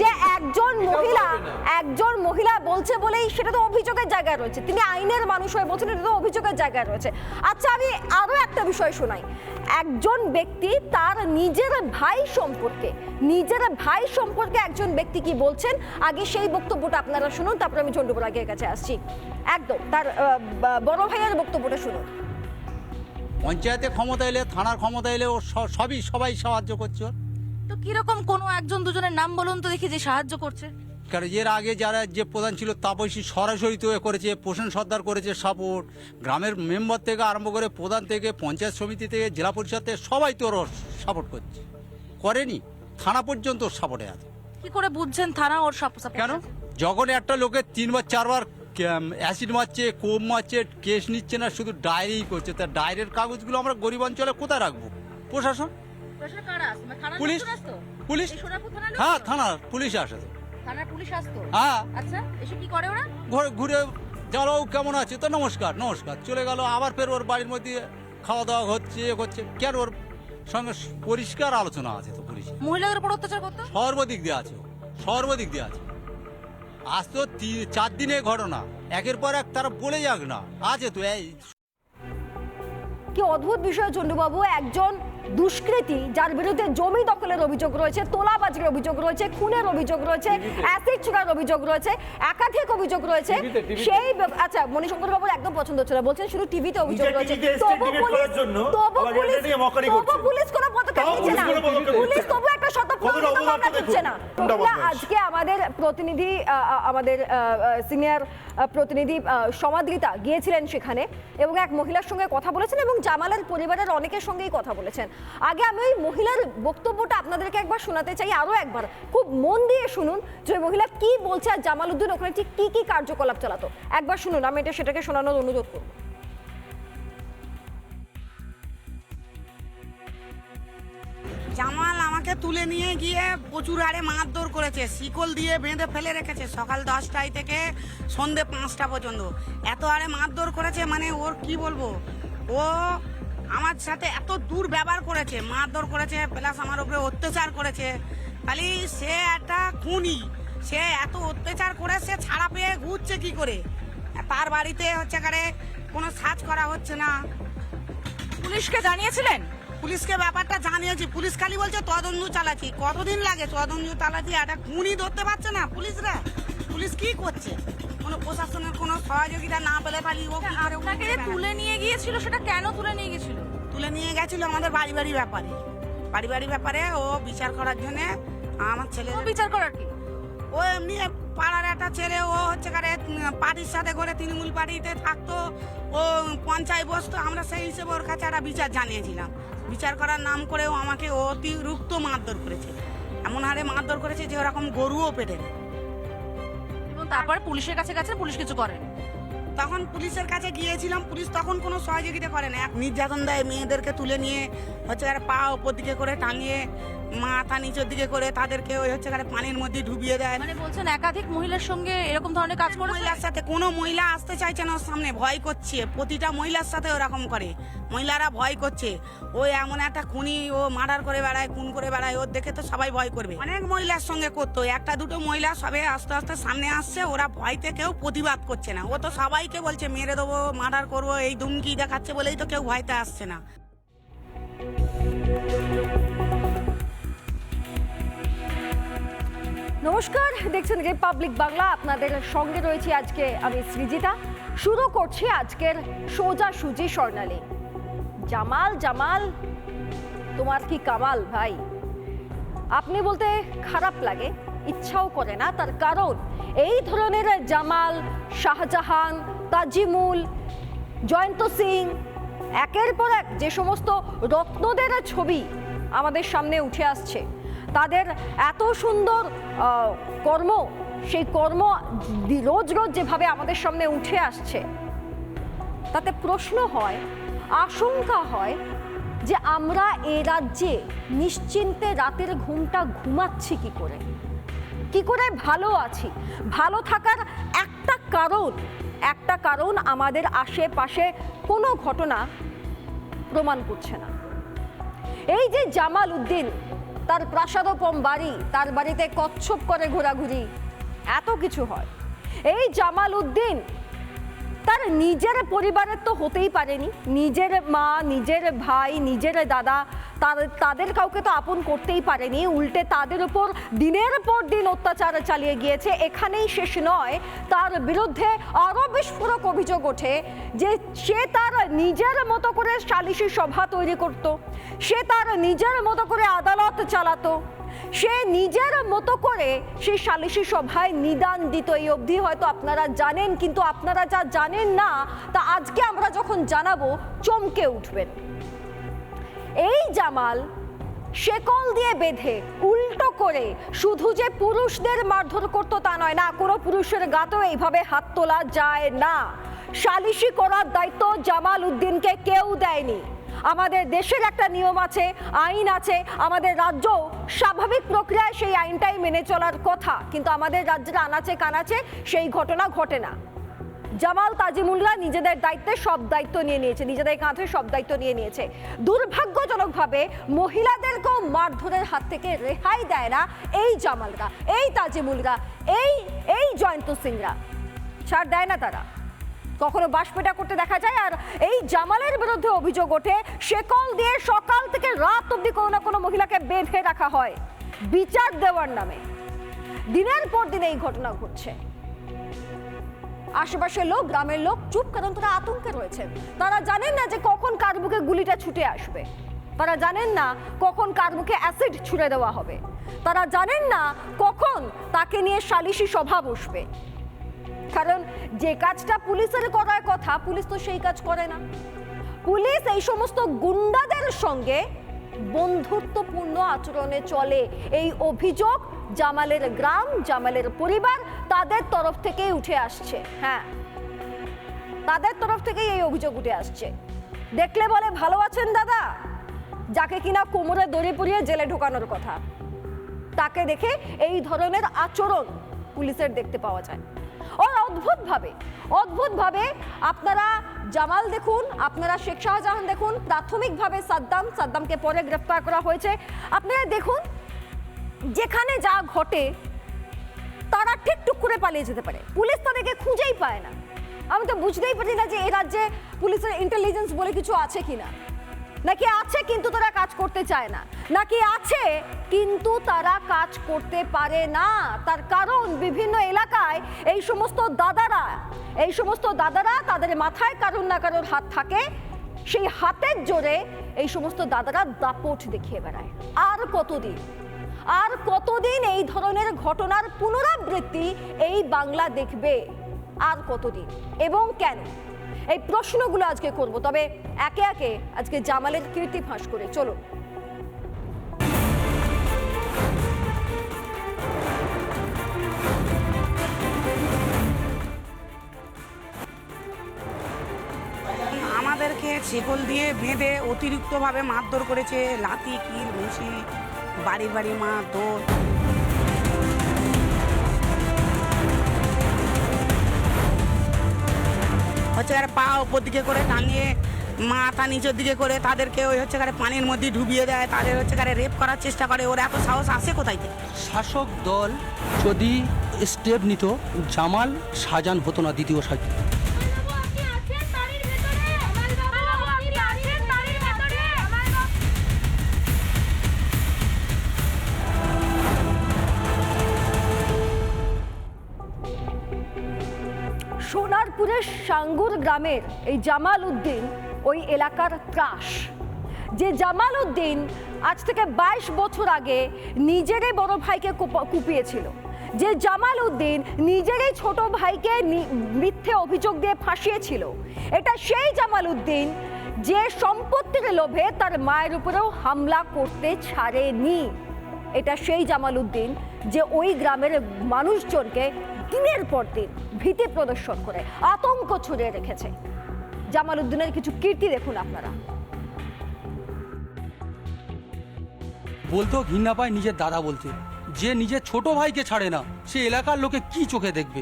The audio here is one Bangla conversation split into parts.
যে একজন মহিলা বলছে বলেই সেটা তো অভিযোগের জায়গায় রয়েছে, তিনি আইনের মানুষ হয়ে বলছেন এটা তো অভিযোগের জায়গায় রয়েছে। আচ্ছা, আমি আরো একটা বিষয় শোনাই। একজন ব্যক্তি তার নিজের ভাই সম্পর্কে একজন ব্যক্তি কি বলছেন, আগে সেই বক্তব্যটা আপনারা শুনুন, তারপরে আমি ঝন্টু বড়াইয়ের কাছে আসছি। একদম তার বড় ভাইয়ের বক্তব্যটা শুনুন। পঞ্চায়েতে ক্ষমতা এলে, থানার ক্ষমতা এলে ও সবাই সাহায্য করছে। তো কিরকম কোনো একজন দুজনের নাম বলুন তো দেখি যে সাহায্য করছে। কারণ এর আগে যারা যে প্রধান ছিল তাপসী সরাসরি তো করেছে, প্রসেন সর্দার করেছে সাপোর্ট, গ্রামের মেম্বার থেকে আরম্ভ করে প্রধান থেকে পঞ্চায়েত সমিতি থেকে জেলা পরিষদ থেকে সবাই তো ওর সাপোর্ট করছে। করেনি, থানা পর্যন্ত সাপোর্টে আছে। কি করে বুঝছেন থানা ওর সাপোর্ট? কেন, যখন একটা লোকের 3 বার 4 বার অ্যাসিড মারছে, কোপ মারছে, কেস নিচ্ছে না, শুধু ডায়েরি করছে, তার ডায়েরির কাগজগুলো আমরা গরিব অঞ্চলে কোথায় রাখবো? প্রশাসন, পুলিশ, হ্যাঁ থানার পুলিশ আসে তো। থানার পুলিশ আসতো? হ্যাঁ। আচ্ছা, এসে কি করে ওরা? ঘুরে গেল, কেমন আছে তো নমস্কার চলে গেল, আবার ফের ওর বাড়ির মধ্যে খাওয়া দাওয়া হচ্ছে কেন, ওর সঙ্গে পরিষ্কার আলোচনা আছে তো পুলিশ। মহিলাদের উপর অত্যাচার করতো? সর্বদিক দিয়ে আছে। আজ তো 4 দিনের ঘটনা, একের পর এক তারা বলে যাক না, আছে তো। এই কি অদ্ভুত বিষয় চন্ডুবাবু, একজন দুষ্কৃতী যার বিরুদ্ধে জমি দখলের অভিযোগ রয়েছে, তোলাবাজির অভিযোগ রয়েছে, খুনের অভিযোগ রয়েছে, অ্যাসিড ছোড়ার অভিযোগ রয়েছে, একাধিক অভিযোগ রয়েছে, সেই আচ্ছা মণিশঙ্কর বাবু একদম পছন্দ হচ্ছে না, বলছেন শুধু টিভিতে অভিযোগ রয়েছে, তবু পুলিশ কোনো পদক্ষেপ নিচ্ছে না, পুলিশ তবু একটা শতপ্রণোদিত মামলা দিচ্ছে না। আজকে আমাদের প্রতিনিধি, আমাদের সিনিয়র প্রতিনিধি সমাদৃতা গিয়েছিলেন সেখানে এবং এক মহিলার সঙ্গে কথা বলেছেন এবং জামালের পরিবারের অনেকের সঙ্গেই কথা বলেছেন। আগে আমি ওই মহিলার বক্তব্যটা আপনাদেরকে একবার শোনাতে চাই, আরো একবার খুব মন দিয়ে শুনুন যে মহিলা কি বলছে আর জামাল উদ্দিন ওখানে ঠিক কি কার্যকলাপ চালাতো। একবার শুনুন, আমি সেটাকে শোনানোর অনুরোধ করব। জামাল আমাকে তুলে নিয়ে গিয়ে প্রচুর হারে মারধর করেছে, শিকল দিয়ে বেঁধে ফেলে রেখেছে সকাল 10টায় থেকে সন্ধে 5টা পর্যন্ত। এত হারে মারধর করেছে, মানে ওর কি বলবো, ও আমার সাথে এত দুর্ব্যবহার করেছে, মারধর করেছে, প্লাস আমার উপরে অত্যাচার করেছে। খালি সে একটা খুনি, সে এত অত্যাচার করে সে ছাড়া পেয়ে ঘুরছে কি করে? তার বাড়িতে হচ্ছে কারে কোনো সার্চ করা হচ্ছে না। পুলিশকে জানিয়েছিলেন? পুলিশকে ব্যাপারটা জানিয়েছি, পুলিশ খালি বলছে তদন্ত চালাচ্ছি। কতদিন লাগে তদন্ত চালাচ্ছি? একটা খুনি ধরতে পারছে না পুলিশরা। পুলিশ কি করছে? কোনো প্রশাসনের কোনো সহযোগিতা না পেলে খালি ও কি করে? আপনাকে যে তুলে নিয়ে গিয়েছিল সেটা কেন তুলে নিয়ে গিয়েছিল? তুলে নিয়ে গেছিল আমাদের বাড়ি ব্যাপারে ও বিচার করার জন্য। আমার ছেলে বিচার করার কি? ও এমনি পাড়ার একটা ছেলে, ও হচ্ছে কারে পার্টির সাথে করে তৃণমূল পার্টিতে থাকতো, ও পঞ্চায়েত বসতো। আমরা সেই হিসেবে ওর কাছে একটা বিচার জানিয়েছিলাম। বিচার করার নাম করেও আমাকে অতিরিক্ত মারধর করেছে, এমন হারে মারধর করেছে যে ওরকম গরুও পেটে না। এবং তারপর পুলিশের কাছে গেছেন, পুলিশ কিছু করেন? তখন পুলিশের কাছে গিয়েছিলাম, পুলিশ তখন কোনো সহযোগিতা করে না। নির্যাতন দেয়, মেয়েদেরকে তুলে নিয়ে হচ্ছে পা ওপর দিকে করে টাঙিয়ে, মাথা নিচের দিকে করে তাদেরকে ওই হচ্ছে পানির মধ্যে ডুবিয়ে দেয়। মানে বলছেন একাধিক মহিলার সঙ্গে এরকম ধরনের কাজ করে? মহিলার সাথে কোনো মহিলা আসতে চাইছে না ওর সামনে, ভয় করছে। প্রতিটা মহিলার সাথে ওরকম করে, মহিলারা ভয় করছে। ও এমন একটা খুনি, ও মার্ডার করে বেড়ায়, খুন করে বেড়ায়, ওর দেখে তো সবাই ভয় করবে। অনেক মহিলার সঙ্গে করতো, একটা দুটো মহিলা সবে আস্তে আস্তে সামনে আসছে, ওরা ভয়তে কেউ প্রতিবাদ করছে না। ও তো সবাইকে বলছে মেরে দেবো, মার্ডার করবো, এই ধুমকি দেখাচ্ছে বলেই তো কেউ ভয়তে আসছে না। নমস্কার, দেখছেন রিপাবলিক বাংলা, আপনাদের সঙ্গে রয়েছি আজকে আমি সৃজিতা। শুরু করছি আজকের সোজাসুজি স্বর্ণালী। জামাল তোমার কি কামাল ভাই, আপনি বলতে খারাপ লাগে, ইচ্ছাও করে না, তার কারণ এই ধরনের জামাল, শাহজাহান, তাজিমুল, জয়ন্ত সিং, একের পর এক যে সমস্ত রত্নদের ছবি আমাদের সামনে উঠে আসছে, তাদের এত সুন্দর কর্ম, সেই কর্ম রোজ যেভাবে আমাদের সামনে উঠে আসছে, তাতে প্রশ্ন হয়, আশঙ্কা হয় যে আমরা এ রাজ্যে নিশ্চিন্তে রাতের ঘুমটা ঘুমাচ্ছি কি করে ভালো আছি। ভালো থাকার একটা কারণ আমাদের আশেপাশে কোনো ঘটনা প্রমাণ করছে না। এই যে জামাল উদ্দিন, তার প্রাসাদোপম বাড়ি, তার বাড়িতে কচ্ছপ করে ঘোরাঘুরি, এত কিছু হয়। এই জামাল উদ্দিন তার নিজের পরিবারের তো হতেই পারেনি, নিজের মা, নিজের ভাই, নিজের দাদা, তাদের কাউকে তো আপন করতেই পারেনি, উল্টে তাদের উপর দিনের পর দিন অত্যাচার চালিয়ে গিয়েছে। এখানেই শেষ নয়, তার বিরুদ্ধে আরো বিস্ফোরক অভিযোগ ওঠে যে সে তার নিজের মতো করে সালিশি সভা তৈরি করত, সে তার নিজের মতো করে আদালত চালাতো, সে নিজের মতো করে সেই সালিশি সভায় নিদান দিত। এই অবধি হয়তো আপনারা জানেন, কিন্তু আপনারা যা জানেন না তা আজকে আমরা যখন জানাবো চমকে উঠবেন। এই জামাল শেকল দিয়ে বেঁধে উল্টো করে শুধু যে পুরুষদের মারধর করতো তা নয়, না, কোনো পুরুষের গাতেও এইভাবে হাত তোলা যায় না। সালিশি করার দায়িত্ব জামাল উদ্দিনকে কেউ দেয়নি। আমাদের দেশের একটা নিয়ম আছে, আইন আছে, আমাদের রাজ্য স্বাভাবিক প্রক্রিয়ায় সেই আইনটাই মেনে চলার কথা, কিন্তু আমাদের রাজ্যের আনাচে কানাচে সেই ঘটনা ঘটে না। জামাল তাজিমুল্লাহ নিজেদের দায়িত্বে সব দায়িত্ব নিয়ে নিয়েছে, নিজেদের কাঁধে সব দায়িত্ব নিয়ে নিয়েছে। দুর্ভাগ্যজনকভাবে মহিলাদেরকেও মারধরের হাত থেকে রেহাই দেয় না এই জামালরা, এই তাজিমুলরা, এই জয়ন্ত সিংরা, ছাড় দেয় না তারা। কখনো বাঁশপেটা করতে দেখা যায়। আর এই জামালের বিরুদ্ধে অভিযোগ ওঠে শেকল দিয়ে সকাল থেকে রাত অবধি কোনো না কোনো মহিলাকে বেঁধে রাখা হয় বিচার দেওয়ার নামে। দিনের পর দিন এই ঘটনা ঘটছে। আশেপাশের লোক, গ্রামের লোক চুপ, কারণ তারা আতঙ্কে রয়েছেন। তারা জানেন না যে কখন কার মুখে গুলিটা ছুটে আসবে, তারা জানেন না কখন কার মুখে অ্যাসিড ছুড়ে দেওয়া হবে, তারা জানেন না কখন তাকে নিয়ে সালিশি সভা বসবে। কারণ যে কাজটা পুলিশের করার কথা, পুলিশ তো সেই কাজ করে না। পুলিশ এই সমস্ত গুন্ডাদের সঙ্গে বন্ধুত্বপূর্ণ আচরণে চলে। এই অভিযোগ জামালের গ্রাম, জামালের পরিবার, তাদের তরফ থেকেই উঠে আসছে। হ্যাঁ, তাদের তরফ থেকেই এই অভিযোগ উঠে আসছে। দেখলে বলে ভালো আছেন দাদা, যাকে কিনা কোমরে দড়ি পরিয়ে জেলে ঢোকানোর কথা, তাকে দেখে এই ধরনের আচরণ পুলিশের দেখতে পাওয়া যায়। ও অদ্ভুতভাবে আপনারা জামাল দেখুন, আপনারা শেখ শাহজাহান দেখুন, প্রাথমিকভাবে সাদ্দামকে পরে গ্রেফতার করা হয়েছে। আপনারা দেখুন, যেখানে যা ঘটে তারা ঠিক টুক করে পালিয়ে যেতে পারে, পুলিশ তাদেরকে খুঁজেই পায় না। আমি তো বুঝতেই পারি না যে এই রাজ্যে পুলিশের ইন্টেলিজেন্স বলে কিছু আছে কিনা, নাকি আছে কিন্তু তারা কাজ করতে চায় না, নাকি আছে কিন্তু তারা কাজ করতে পারে না। তার কারণ বিভিন্ন এলাকায় এই সমস্ত দাদারা তাদের মাথায় কারোর না কারোর হাত থাকে, সেই হাতের জোরে এই সমস্ত দাদারা দাপট দেখিয়ে বেড়ায়। আর কতদিন এই ধরনের ঘটনার পুনরাবৃত্তি এই বাংলা দেখবে? আর কতদিন এবং কেন? এই প্রশ্নগুলো আজকে করব। তবে একে একে আজকে জামালের কীর্তি ফাঁস করে চলো। আমাদেরকে শেকল দিয়ে বেঁধে অতিরিক্তভাবে মারধর করেছে, লাথি, কিল, ঘুষি, বাড়ি বাড়ি মারধর। হচ্ছে পা উপর দিকে করে টাঙিয়ে, মাথা নিচের দিকে করে তাদেরকে ওই হচ্ছে পানির মধ্যে ডুবিয়ে দেয়, তাদের হচ্ছে রেপ করার চেষ্টা করে। ওরা এত সাহস আসে কোথায় থেকে? শাসক দল যদি স্টেপ নিত, জামাল শাহজাহান হতো না দ্বিতীয় শাহজাহান। সোনারপুরের সাঙ্গুর গ্রামের এই জামাল উদ্দিন ওই এলাকার ত্রাস। যে জামাল উদ্দিন আজ থেকে 22 বছর আগে নিজেরই বড় ভাইকে কুপিয়েছিল, যে জামাল উদ্দিন নিজেরই ছোট ভাইকে মিথ্যে অভিযোগ দিয়ে ফাঁসিয়েছিল, এটা সেই জামাল উদ্দিন যে সম্পত্তির লোভে তার মায়ের উপরেও হামলা করতে ছাড়েনি। এটা সেই জামাল উদ্দিন যে ওই গ্রামের মানুষজনকে দিনের পর দিন ভীতি প্রদর্শন করে আতঙ্ক ছড়িয়ে রেখেছে। জামাল উদ্দিনের কিছু কীর্তি দেখুন আপনারা। বলতেও ঘৃণা পায় নিজের দাদা বলতে, যে নিজের ছোট ভাইকে ছাড়ে না, সে এলাকার লোকে কি চোখে দেখবে?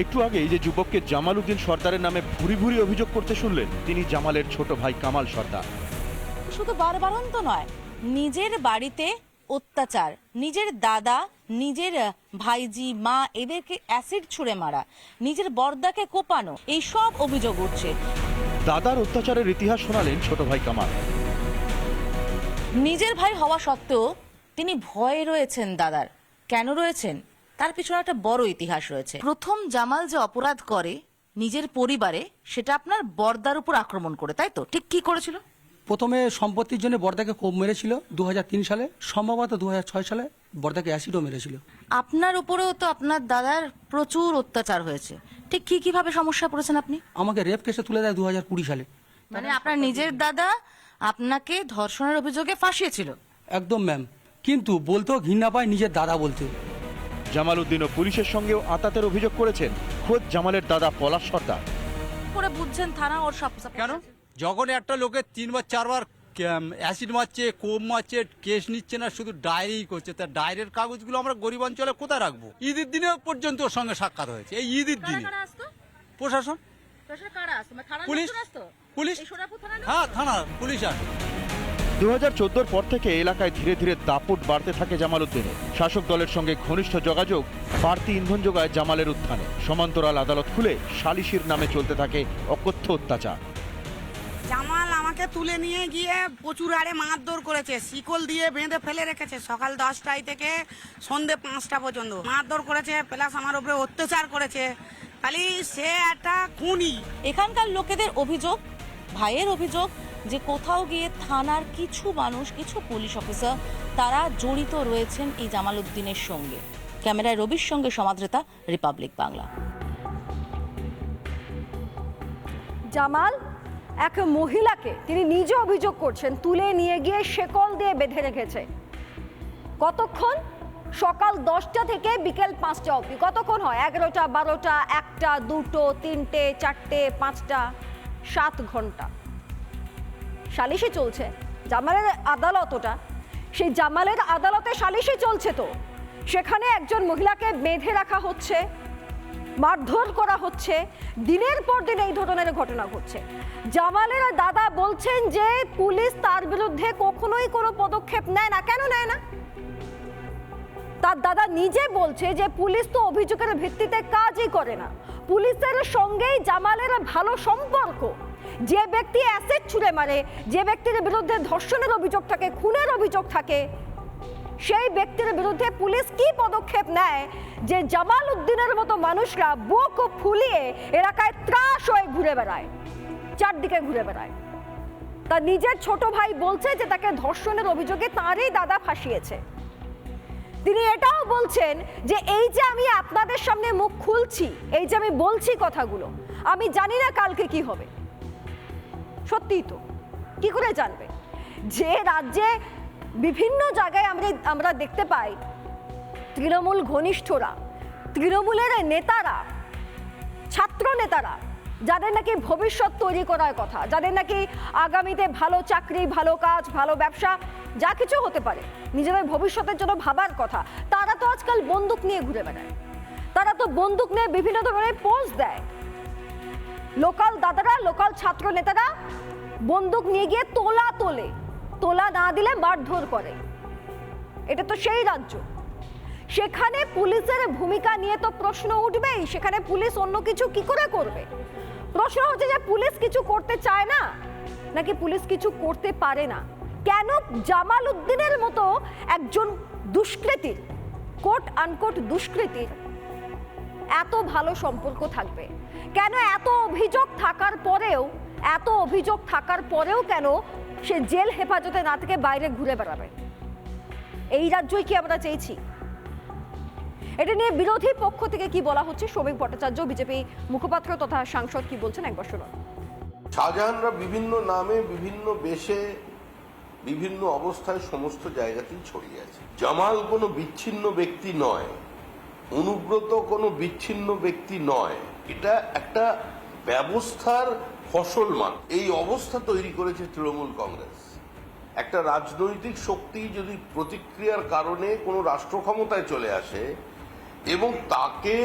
একটু আগেই যে যুবককে জামাল উদ্দিন সর্দারের নামে ভুরি ভুরি অভিযোগ করতে শুনলেন, তিনি জামালের ছোট ভাই কামাল সর্দার। শুধু বারবারন্ত নয়, নিজের বাড়িতে অত্যাচার, নিজের দাদা, নিজের ভাইজি, মা এদেরকে অ্যাসিড ছুঁড়ে মারা, নিজের বর্দাকে কোপানো, এই সব অভিযোগ উঠছে। দাদার অত্যাচারের ইতিহাস শোনালেন ছোট ভাই কামাল। নিজের ভাই হওয়া সত্ত্বেও তিনি ভয়ে রয়েছেন দাদার। কেন রয়েছেন? তার পিছনে একটা বড় ইতিহাস রয়েছে। প্রথম জামাল যে অপরাধ করে নিজের পরিবারে, সেটা আপনার বর্দার উপর আক্রমণ করে, তাই তো? ঠিক কি করেছিল? প্রথমে সম্পত্তির জন্য বর্দাকে কোপ মেরেছিল 2003 সালে, সম্ভবত 2006 সালে বর্দাকে অ্যাসিডও মেরেছিল। আপনার উপরেও তো আপনার দাদার প্রচুর অত্যাচার হয়েছে। ঠিক কি কিভাবে সমস্যা পড়েছেন আপনি? আমাকে রেপ কেসে তুলে দেয় 2020 সালে। মানে আপনার নিজের দাদা আপনাকে ধর্ষণের অভিযোগে ফাঁসিয়েছিল? একদম ম্যাম, কিন্তু বলতেও ঘৃণা পায় নিজের দাদা বলতে। জামাল উদ্দিনও পুলিশের সঙ্গেও আঁতাতের অভিযোগ করেছেন খোদ জামালের দাদা পলাশ সর্দার। করে বুঝছেন থানা ওর সব কেন? যখন একটা লোকে 3 বার 4 বার অ্যাসিড মারছে, কোপ মারছে, কেস নিচ্ছে না, শুধু ডায়েরি করছে, তার ডায়েরির কাগজগুলো আমরা গরিব অঞ্চলে কোথায় রাখবো? ঈদের দিনে পর্যন্ত ওর সঙ্গে সাক্ষাৎ হয়েছে। এই ঈদের দিনে প্রশাসন, পুলিশ, পুলিশ, হ্যাঁ থানা পুলিশ আসে। 2014 পর থেকে এলাকায় ধীরে ধীরে দাপট বাড়তে থাকে জামাল উদ্দিনের। শাসক দলের সঙ্গে ঘনিষ্ঠ যোগাযোগ বাড়তি ইন্ধন যোগায় জামালের উত্থানে। সমান্তরাল আদালত খুলে সালিশির নামে চলতে থাকে অকথ্য অত্যাচার। জামাল আমাকে তুলে নিয়ে গিয়ে প্রচুর হারে মারধর করেছে, শিকল দিয়ে বেঁধে ফেলে রেখেছে সকাল 10টায় থেকে সন্ধে 5টা পর্যন্ত মারধর করেছে, প্লাস আমার উপরে অত্যাচার করেছে। খালি সে একটা খুনি। এখানকার লোকেদের অভিযোগ, ভাইয়ের অভিযোগ, যে কোথাও গিয়ে থানার কিছু মানুষ, কিছু পুলিশ অফিসার তারা জড়িত রয়েছেন এই জামাল উদ্দিনের সঙ্গে। ক্যামেরায় রবির সঙ্গে সমাদৃতা, রিপাবলিক বাংলা। জামাল এক মহিলাকে, তিনি নিজে অভিযোগ করছেন, তুলে নিয়ে গিয়ে শেকল দিয়ে বেঁধে রেখেছে। কতক্ষণ? সকাল 10টা থেকে বিকেল 5টা অবধি। কতক্ষণ হয়? 11টা, 12টা, 1টা, 2টো, 3টে, 4টে, 5টা, 7 ঘন্টা সালিশি চলছে। জামালের আদালত ওটা, সেই জামালের আদালতে সালিশি চলছে, তো সেখানে একজন মহিলাকে বেঁধে রাখা হচ্ছে, মারধর করা হচ্ছে, দিনের পর দিন এই ধরনের ঘটনা ঘটছে। জামালের দাদা বলছেন যে পুলিশ তার বিরুদ্ধে কখনোই কোনো পদক্ষেপ নেয় না। কেন নেয় না? তার দাদা নিজে বলছে যে পুলিশ তো অভিযোগের ভিত্তিতে কাজই করে না। পুলিশের সঙ্গেই জামালের ভালো সম্পর্ক। যে ব্যক্তি অ্যাসিড ছুঁড়ে মারে, যে ব্যক্তির বিরুদ্ধে ধর্ষণের অভিযোগ থাকে, খুনের অভিযোগ থাকে, সেই ব্যক্তির বিরুদ্ধে পুলিশ কি পদক্ষেপ নেয় যে জামাল উদ্দিনের মতো মানুষরা বুক ফুলিয়ে এলাকায় ত্রাস হয়ে ঘুরে বেড়ায়, চারদিকে ঘুরে বেড়ায়। তার নিজের ছোট ভাই বলছে যে তাকে ধর্ষণের অভিযোগে তাঁরই দাদা ফাঁসিয়েছে। তিনি এটাও বলছেন যে এই যে আমি আপনাদের সামনে মুখ খুলছি, এই যে আমি বলছি কথাগুলো, আমি জানি না কালকে কি হবে। সত্যিই তো, কি করে জানবে? যে রাজ্যে বিভিন্ন জায়গায় আমরা দেখতে পাই তৃণমূল ঘনিষ্ঠরা, তৃণমূলের নেতারা, ছাত্র নেতারা, যাদের নাকি ভবিষ্যৎ তৈরি করার কথা, যাদের নাকি আগামীতে ভালো চাকরি, ভালো কাজ, ভালো ব্যবসা, যা কিছু হতে পারে, নিজেদের ভবিষ্যতের জন্য ভাবার কথা, তারা তো আজকাল বন্দুক নিয়ে ঘুরে বেড়ায়। তারা তো বন্দুক নিয়ে বিভিন্ন ধরনের পোস্ট দেয়। লোকাল দাদারা, লোকাল ছাত্র নেতারা বন্দুক নিয়ে গিয়ে তোলা তোলে, তোলা না দিলে মারধর করে। এটা তো সেই রাজ্য, সেখানে পুলিশের ভূমিকা নিয়ে তো প্রশ্ন উঠবেই। সেখানে পুলিশ অন্য কিছু কি করে করবে? প্রশ্ন হচ্ছে যে পুলিশ কিছু করতে চায় না, নাকি পুলিশ কিছু করতে পারে না? কেন জামাল উদ্দিনের মতো একজন দুষ্কৃতীর, কোট আনকোট দুষ্কৃতীর এত ভালো সম্পর্ক থাকবে? কেন এত অভিযোগ থাকার পরেও কেন সে জেল হেফাজতে না থেকে বাইরে ঘুরে বেড়াবে? এই রাজ্যই কি আমরা চেয়েছি? এটা নিয়ে বিরোধী পক্ষ থেকে কি বলা হচ্ছে? শ্রমিক ভট্টাচার্য, বিজেপি মুখপাত্র তথা সাংসদ, কি বলছেন একবার শুনুন। শাহজাহানরা বিভিন্ন নামে, বিভিন্ন বেশে, বিভিন্ন অবস্থায় সমস্ত জায়গাতেই ছড়িয়ে আছে। জামাল কোনো বিচ্ছিন্ন ব্যক্তি নয়, অনুব্রত কোনো বিচ্ছিন্ন ব্যক্তি নয়। এটা একটা ব্যবস্থার ফসল মাত্র। এই অবস্থা তৈরি করেছে তৃণমূল কংগ্রেস। একটা রাজনৈতিক শক্তি যদি প্রতিক্রিয়ার কারণে কোনো রাষ্ট্র ক্ষমতায় চলে আসে এবং তাকে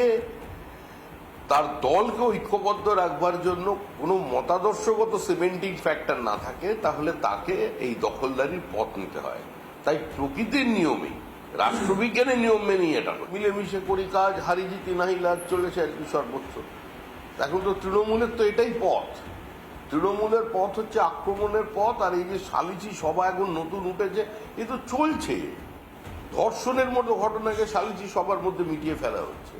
তার দলকে ঐক্যবদ্ধ রাখবার জন্য কোনো মতাদর্শগত সিমেন্টিং ফ্যাক্টর না থাকে, তাহলে তাকে এই দখলদারির পথ নিতে হয়। তাই প্রকৃতির নিয়মেই, রাষ্ট্রবিজ্ঞানের নিয়ম মেনেই এটা মিলেমিশে করি কাজ, হারি জিতি নাহি লাজ চলেছে আর কি সর্বোচ্চ। এখন তো তৃণমূলের তো এটাই পথ। তৃণমূলের পথ হচ্ছে আক্রমণের পথ। আর এই যে সালিসি সভা এখন নতুন উঠেছে, এ তো চলছে। ধর্ষণের মতো ঘটনাকে সালিসি সভার মধ্যে মিটিয়ে ফেলা হচ্ছে।